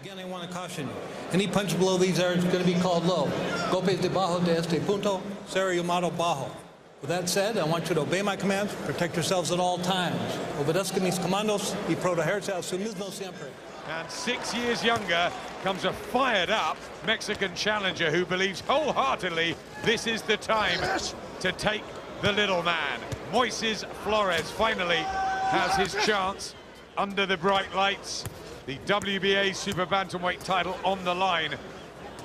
Again, I want to caution you. Any punch below these areas is going to be called low. Golpes debajo de este punto será llamado bajo. With that said, I want you to obey my commands, protect yourselves at all times. Obedezcan mis comandos y protegerse a sí mismo siempre. And 6 years younger comes a fired-up Mexican challenger who believes wholeheartedly this is the time to take the little man. Moises Flores finally has his chance under the bright lights. The WBA Super Bantamweight title on the line.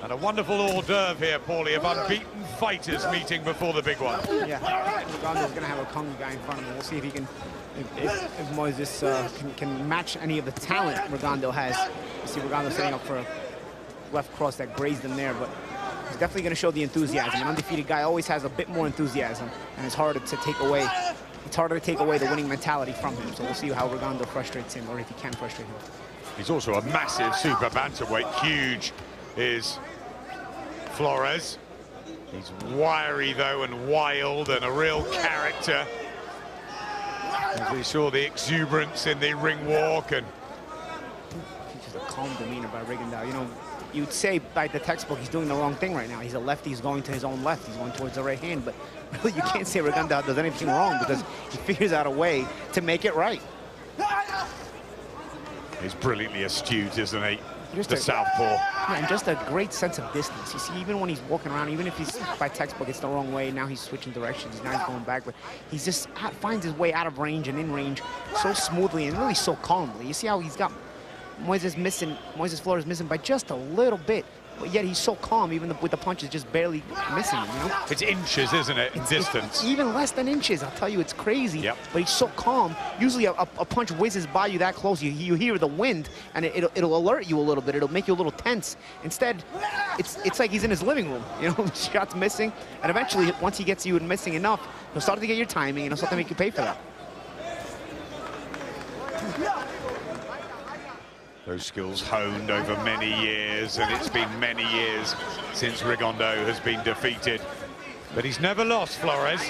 And a wonderful hors d'oeuvre here, Paulie, of unbeaten fighters meeting before the big one. Yeah, Rigondeau's going to have a Kung guy in front of him. We'll see if he can, if Moises can match any of the talent Rigondeau has. You see Rigondeau setting up for a left cross that grazed him there, but he's definitely going to show the enthusiasm. An undefeated guy always has a bit more enthusiasm, and it's harder to take away. It's harder to take away the winning mentality from him. So we'll see how Rigondeau frustrates him, or if he can frustrate him. He's also a massive super bantamweight. Huge is Flores. He's wiry, though, and wild, and a real character. As we saw the exuberance in the ring walk. And just a calm demeanor by Rigondeau. You know, you'd say by the textbook he's doing the wrong thing right now. He's a lefty, he's going to his own left, he's going towards the right hand, but really you can't say Rigondeau does anything wrong because he figures out a way to make it right. He's brilliantly astute, isn't he? Just the southpaw. Yeah, and just a great sense of distance. You see, even when he's walking around, even if he's by textbook, it's the wrong way. Now he's switching directions. Now he's going back, but he's just finds his way out of range and in range so smoothly and really so calmly. You see how he's got Moises Flores missing by just a little bit, but yet he's so calm, even with the punches just barely missing him, you know? It's inches, isn't it, in distance? It's even less than inches, I'll tell you, it's crazy. Yep. But he's so calm. Usually a punch whizzes by you that close, you hear the wind, and it'll alert you a little bit, it'll make you a little tense. Instead, it's like he's in his living room, you know, shots missing, and eventually, once he gets you missing enough, he'll start to get your timing, and he'll start to make you pay for that. Those skills honed over many years, and it's been many years since Rigondeau has been defeated. But he's never lost, Flores.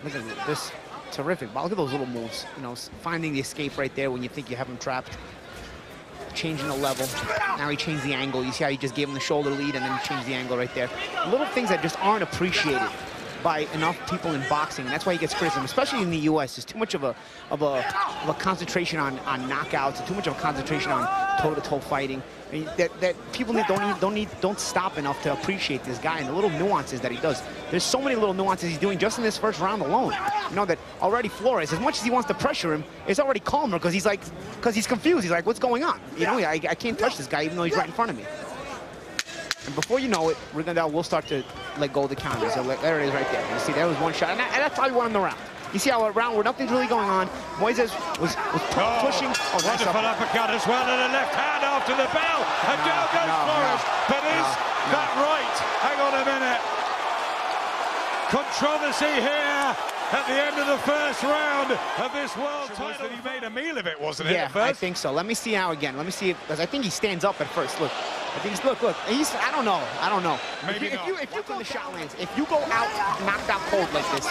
Look at this, terrific. Look at those little moves. You know, finding the escape right there when you think you have him trapped. Changing the level. Now he changed the angle. You see how he just gave him the shoulder lead and then he changed the angle right there. Little things that just aren't appreciated by enough people in boxing, and that's why he gets criticism, especially in the U.S. There's too much of a concentration on knockouts, and too much of a concentration on toe-to-toe fighting. I mean, that people don't stop enough to appreciate this guy and the little nuances that he does. There's so many little nuances he's doing just in this first round alone. You know that already Flores, as much as he wants to pressure him, is already calmer because he's confused. He's like, what's going on? You know, I can't touch this guy even though he's right in front of me. And before you know it, Rigondeau will start to let go of the counter. So there it is right there. You see, there was one shot, and that's how he won him the round. You see how a round where nothing's really going on, Moises was pushing. Oh, nice wonderful uppercut as well, and a left hand after the bell. And down goes Flores. But is that right? Hang on a minute. Controversy here at the end of the first round of this world title. He made a meal of it, wasn't it? Yeah, I think so. Let me see now again. Let me see, because I think he stands up at first. Look. I think he's, look, I don't know. Maybe if you go the shot lands, if you go out knocked out cold like this,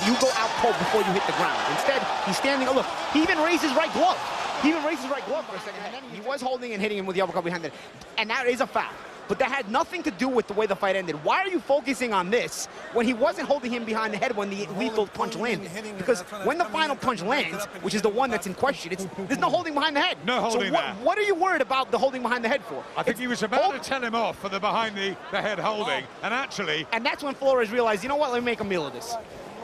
you go out cold before you hit the ground. Instead, he's standing, look, he even raised his right glove. He even raised his right glove for a second, and then he was holding and hitting him with the uppercut behind it. And that is a foul. But that had nothing to do with the way the fight ended. Why are you focusing on this when he wasn't holding him behind the head when the lethal punch landed? Because when the final punch lands, which is the one that's in question, there's no holding behind the head. No holding so what are you worried about the holding behind the head for? I think he was about to tell him off for the behind the head holding, and actually... And that's when Flores realized, you know what, let me make a meal of this.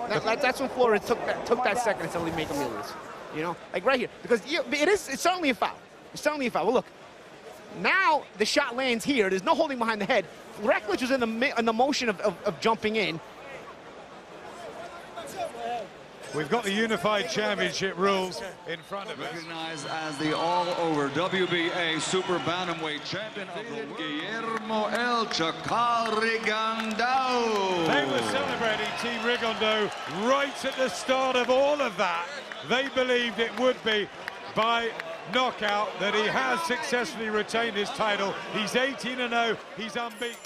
That's when Flores took that second and said, let me make a meal of this. You know, like right here. Because it's certainly a foul. It's certainly a foul. Well, look. Now the shot lands here. There's no holding behind the head. Recklich was in the motion of jumping in. We've got the Unified Championship rules in front of us. Recognized as the all-over WBA Super Bantamweight Champion of the world, Guillermo El Chacal Rigondeau. They were celebrating Team Rigondeau right at the start of all of that. They believed it would be by knockout, that he has successfully retained his title. He's 18-0, he's unbeaten.